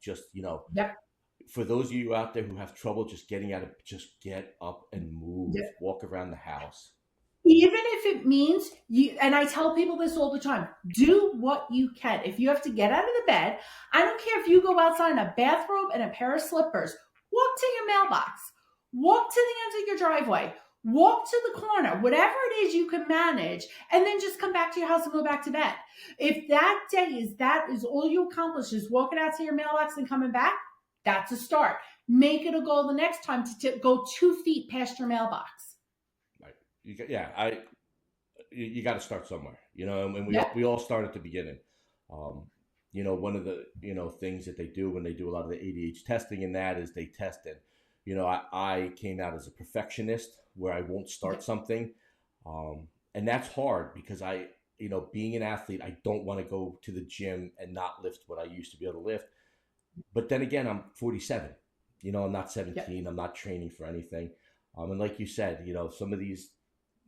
Speaker 3: for those of you out there who have trouble just getting out of, just get up and move, walk around the house.
Speaker 2: Even if it means and I tell people this all the time, do what you can. If you have to get out of the bed, I don't care if you go outside in a bathrobe and a pair of slippers, walk to your mailbox, walk to the end of your driveway, walk to the corner, whatever it is you can manage, and then just come back to your house and go back to bed. If that is all you accomplish is walking out to your mailbox and coming back, that's a start. Make it a goal the next time to go 2 feet past your mailbox.
Speaker 3: Right. You got to start somewhere, and we all start at the beginning. One of the, things that they do when they do a lot of the ADHD testing and that is they test it. I came out as a perfectionist where I won't start something. And that's hard because being an athlete, I don't want to go to the gym and not lift what I used to be able to lift. But then again, I'm 47, I'm not 17. I'm not training for anything. And like you said, some of these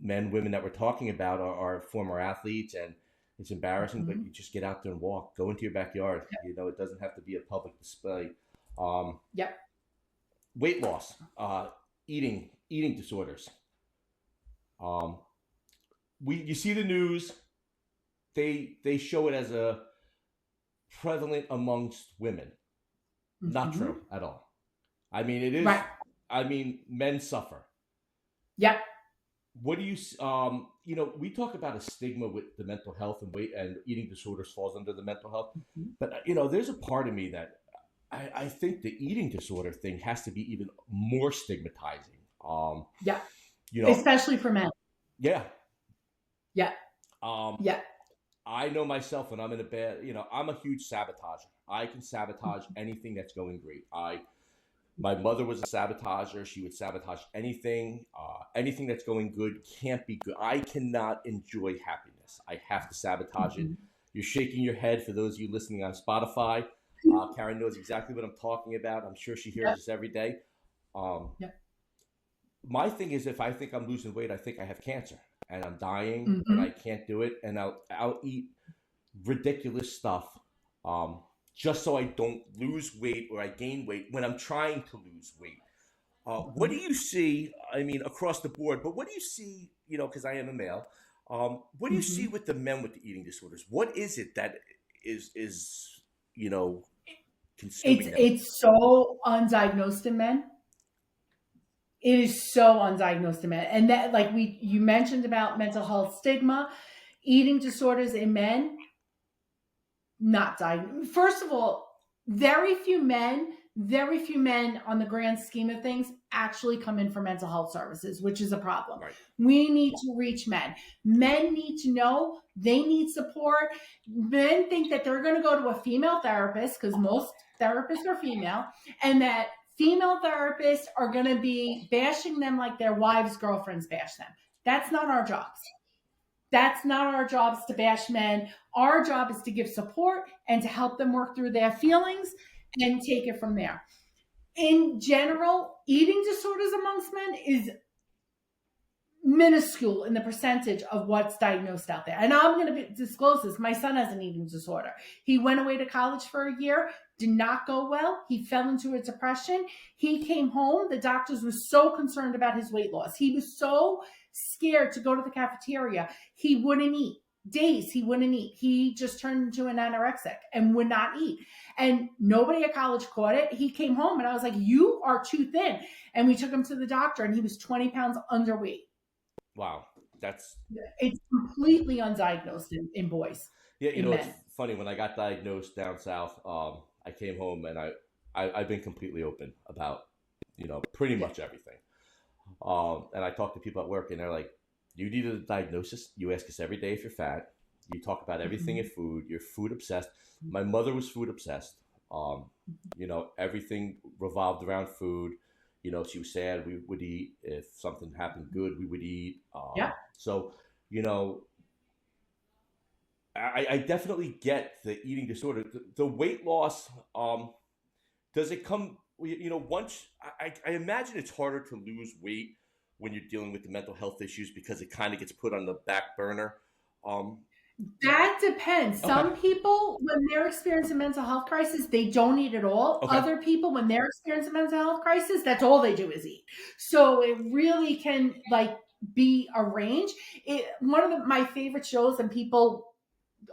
Speaker 3: men, women that we're talking about are former athletes, and it's embarrassing, but you just get out there and walk, go into your backyard. It doesn't have to be a public display. Weight loss, eating disorders. You see the news, they show it as a prevalent amongst women. Not true at all. I mean, it is. Right. I mean, men suffer.
Speaker 2: Yep.
Speaker 3: What do you? We talk about a stigma with the mental health and weight and eating disorders falls under the mental health. But there's a part of me that I think the eating disorder thing has to be even more stigmatizing. You know,
Speaker 2: Especially for men.
Speaker 3: yeah.
Speaker 2: Yeah.
Speaker 3: Um,
Speaker 2: Yeah.
Speaker 3: I know myself when I'm in a bad, I'm a huge sabotager. I can sabotage anything that's going great. My mother was a sabotager. She would sabotage anything. Anything that's going good can't be good. I cannot enjoy happiness. I have to sabotage it.
Speaker 2: Mhm.
Speaker 3: You're shaking your head for those of you listening on Spotify. Karen knows exactly what I'm talking about. I'm sure she hears
Speaker 2: Yep.
Speaker 3: this every day. Um,
Speaker 2: Yep.
Speaker 3: my thing is, if I think I'm losing weight, I think I have cancer and I'm dying and I
Speaker 2: Mhm.
Speaker 3: can't do it, and I'll eat ridiculous stuff, just so I don't lose weight or I gain weight when I'm trying to lose weight. What do you see? I mean, across the board, but what do you see? Because I am a male. What do you see
Speaker 2: Mhm.
Speaker 3: with the men with the eating disorders? What is it that is you know consuming them?
Speaker 2: It's so undiagnosed in men. It is so undiagnosed in men. And that, like you mentioned about mental health stigma, eating disorders in men, not diagnosed. First of all, very few men on the grand scheme of things actually come in for mental health services, which is a problem.
Speaker 3: Right.
Speaker 2: We need to reach men. Men need to know they need support. Men think that they're going to go to a female therapist, because most therapists are female, and that female therapists are going to be bashing them like their wives' girlfriends bash them. That's not our jobs. That's not our jobs to bash men. Our job is to give support and to help them work through their feelings and take it from there. In general, eating disorders amongst men is minuscule in the percentage of what's diagnosed out there. And I'm going to disclose this. My son has an eating disorder. He went away to college for a year, did not go well. He fell into a depression. He came home. The doctors were so concerned about his weight loss. He was so scared to go to the cafeteria. He wouldn't eat. Days he wouldn't eat. He just turned into an anorexic and would not eat. And nobody at college caught it. He came home and I was like, "You are too thin." And we took him to the doctor and he was 20 pounds underweight.
Speaker 3: Wow, that's
Speaker 2: It's completely undiagnosed in boys,
Speaker 3: yeah.
Speaker 2: in
Speaker 3: It's
Speaker 2: men.
Speaker 3: funny when I got diagnosed down south. I came home and I've been completely open about pretty
Speaker 2: Yeah.
Speaker 3: much everything. And I talk to people at work, and they're like, "You need a diagnosis. You ask us every day if you're fat. You talk about everything in
Speaker 2: Mhm.
Speaker 3: food. You're food obsessed." My mother was food obsessed. Everything revolved around food. She was sad. We would eat. If something happened good, we would eat.
Speaker 2: Yeah.
Speaker 3: So, you know, I definitely get the eating disorder. The weight loss. Does it come? Once I imagine it's harder to lose weight when you're dealing with the mental health issues because it kind of gets put on the back burner. Um,
Speaker 2: That depends.
Speaker 3: okay,
Speaker 2: Some people, when they're experiencing mental health crisis, they don't eat at all.
Speaker 3: okay,
Speaker 2: Other people, when they're experiencing mental health crisis, that's all they do is eat. So it really can be a range. One of my favorite shows, and people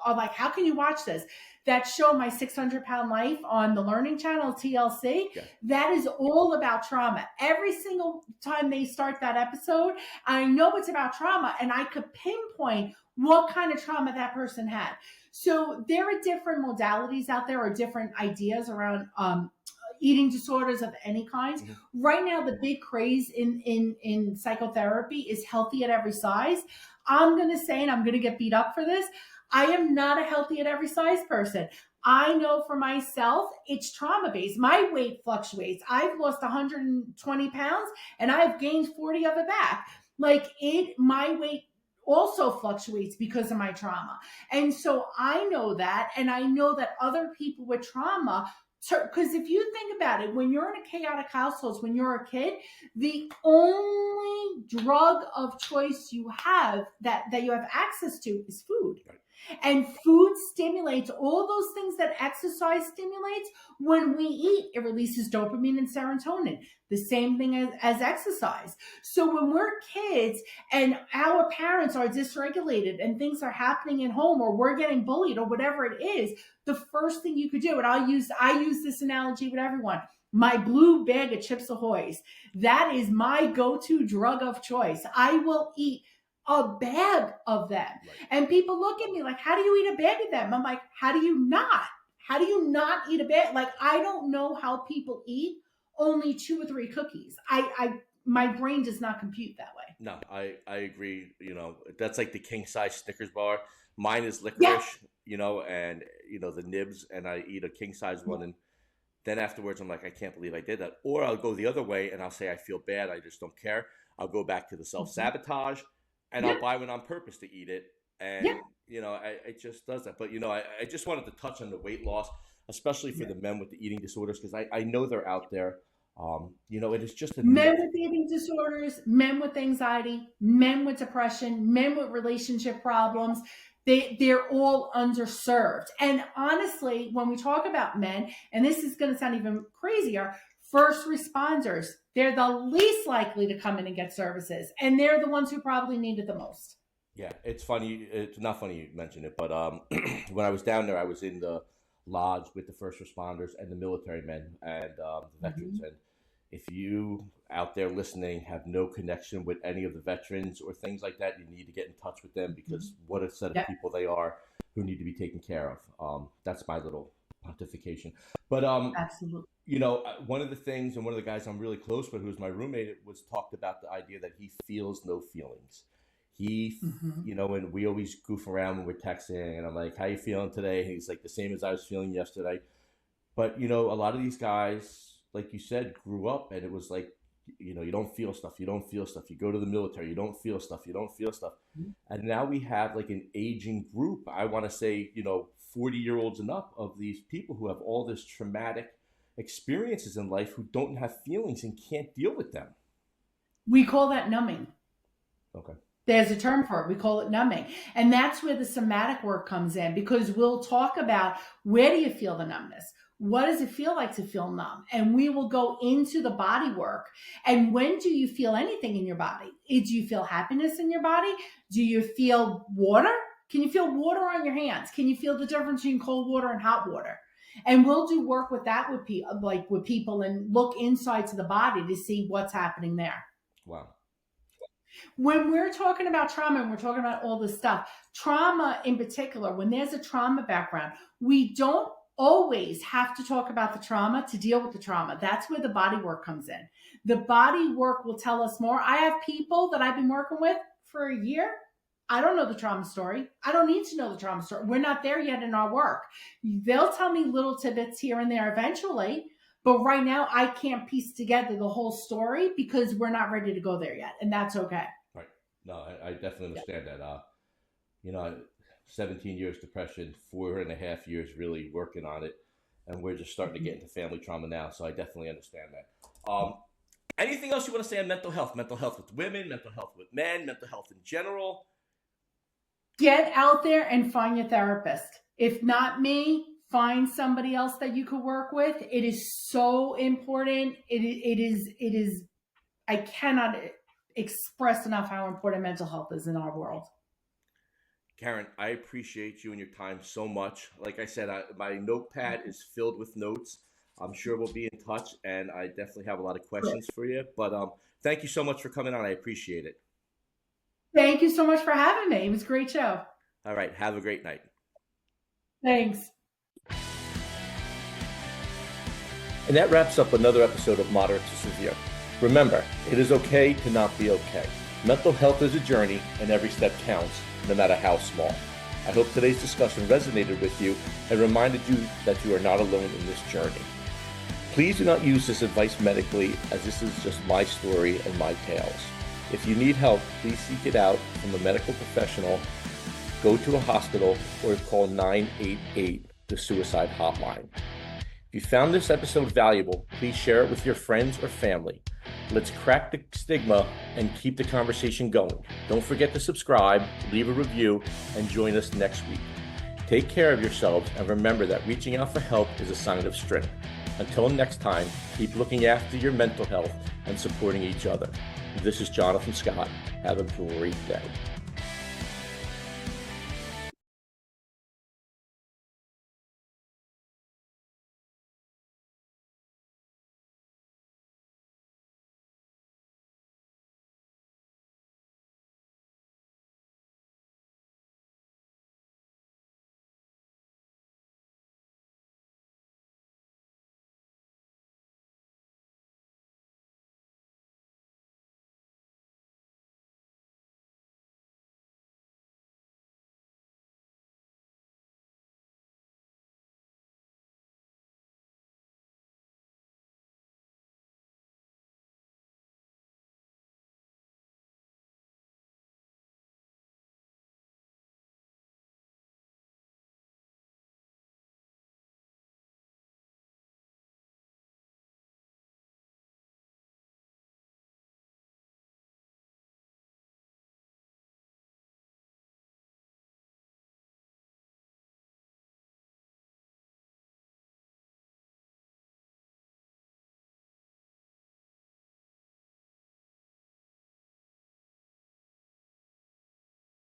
Speaker 2: are like, "How can you watch this?" That show, My 600-Pound Life, on the Learning Channel, TLC,
Speaker 3: yeah,
Speaker 2: that is all about trauma. Every single time they start that episode, I know it's about trauma, and I could pinpoint what kind of trauma that person had. So there are different modalities out there, or different ideas around eating disorders of any kind.
Speaker 3: hmm
Speaker 2: Right now, the big craze in psychotherapy is healthy at every size. I'm going to say, and I'm going to get beat up for this, I am not a healthy at every size person. I know for myself, it's trauma based. My weight fluctuates. I've lost 120 pounds and I've gained 40 of it back. My weight also fluctuates because of my trauma. And so I know that, and I know that other people with trauma, because if you think about it, when you're in a chaotic household, when you're a kid, the only drug of choice you have that you have access to is food.
Speaker 3: right,
Speaker 2: And food stimulates all those things that exercise stimulates. When we eat, it releases dopamine and serotonin, the same thing as exercise. So when we're kids and our parents are dysregulated and things are happening at home, or we're getting bullied, or whatever it is, the first thing you could do, and I use this analogy with everyone, my blue bag of Chips Ahoy's, that is my go-to drug of choice. I will eat a bag of them.
Speaker 3: right.
Speaker 2: And people look at me like, "How do you eat a bag of them?" I'm like, "How do you not? How do you eat a bag?" Like, I don't know how people eat only 2 or 3 cookies. my brain does not compute that way.
Speaker 3: No, I agree. You know, that's like the king size Snickers bar. Mine is
Speaker 2: Yeah.
Speaker 3: licorice, you know, and you know the nibs, and I eat a king size one, and then afterwards I'm like, I can't believe I did that. Or I'll go the other way and I'll say I feel bad, I just don't care. I'll go back to the self sabotage, and
Speaker 2: Yeah.
Speaker 3: I'll buy one on purpose to eat it, and
Speaker 2: Yeah.
Speaker 3: you know, it just does that. But you know, I just wanted to touch on the weight loss, especially for
Speaker 2: Yeah.
Speaker 3: the men with the eating disorders, because I know they're out there. You know, it is just a
Speaker 2: Men
Speaker 3: myth.
Speaker 2: with eating disorders, men with anxiety, men with depression, men with relationship problems, they're all underserved. And honestly, when we talk about men, and this is going to sound even crazier, first responders, they're the least likely to come in and get services. And they're the ones who probably need it the most.
Speaker 3: Yeah, it's funny. It's not funny you mentioned it, but when I was down there, I was in the lodge with the first responders and the military men and the veterans. And if you out there listening have no connection with any of the veterans or things like that, you need to get in touch with them, because what a set of people they are who need to be taken care of. That's my little pontification. But
Speaker 2: Absolutely.
Speaker 3: you know, one of the things, and one of the guys I'm really close with, who's my roommate, was talked about the idea that he feels no feelings. He, you know, and we always goof around when we're texting, and I'm like, "How you feeling today?" And he's like, "The same as I was feeling yesterday." But you know, a lot of these guys, like you said, grew up, and it was like, you know, you don't feel stuff, you don't feel stuff. You go to the military, you don't feel stuff, you don't feel stuff. And now we have like an aging group. I want to say, you know, 40-year-olds and up, of these people who have all this traumatic experiences in life, who don't have feelings and can't deal with them.
Speaker 2: We call that numbing.
Speaker 3: Okay.
Speaker 2: There's a term for it. We call it numbing. And that's where the somatic work comes in, because we'll talk about, where do you feel the numbness? What does it feel like to feel numb? And we will go into the body work. And when do you feel anything in your body? Do you feel happiness in your body? Do you feel water? Can you feel water on your hands? Can you feel the difference between cold water and hot water? And we'll do work with that with people, and look inside to the body to see what's happening there.
Speaker 3: Wow.
Speaker 2: When we're talking about trauma, and we're talking about all this stuff, trauma in particular, when there's a trauma background, we don't always have to talk about the trauma to deal with the trauma. That's where the body work comes in. The body work will tell us more. I have people that I've been working with for a year. I don't know the trauma story. I don't need to know the trauma story. We're not there yet in our work. They'll tell me little tidbits here and there eventually, but right now I can't piece together the whole story, because we're not ready to go there yet. And that's okay.
Speaker 3: Right. No, I definitely understand that. You know, 17 years depression, 4.5 years really working on it, and we're just starting to get into family trauma now. So I definitely understand that. Anything else you want to say on mental health? Mental health with women, mental health with men, mental health in general?
Speaker 2: Get out there and find your therapist. If not me, find somebody else that you could work with. It is so important. It is, I cannot express enough how important mental health is in our world.
Speaker 3: Karen, I appreciate you and your time so much. Like I said, my notepad is filled with notes. I'm sure we'll be in touch, and I definitely have a lot of questions for you. But thank you so much for coming on. I appreciate it.
Speaker 2: Thank you so much for having me. It was a great show.
Speaker 3: All right. Have a great night.
Speaker 2: Thanks.
Speaker 1: And that wraps up another episode of Moderate to Severe. Remember, it is okay to not be okay. Mental health is a journey, and every step counts, no matter how small. I hope today's discussion resonated with you and reminded you that you are not alone in this journey. Please do not use this advice medically, as this is just my story and my tales. If you need help, please seek it out from a medical professional, go to a hospital, or call 988, the suicide hotline. If you found this episode valuable, please share it with your friends or family. Let's crack the stigma and keep the conversation going. Don't forget to subscribe, leave a review, and join us next week. Take care of yourselves, and remember that reaching out for help is a sign of strength. Until next time, keep looking after your mental health and supporting each other. This is Jonathan Scott. Have a great day.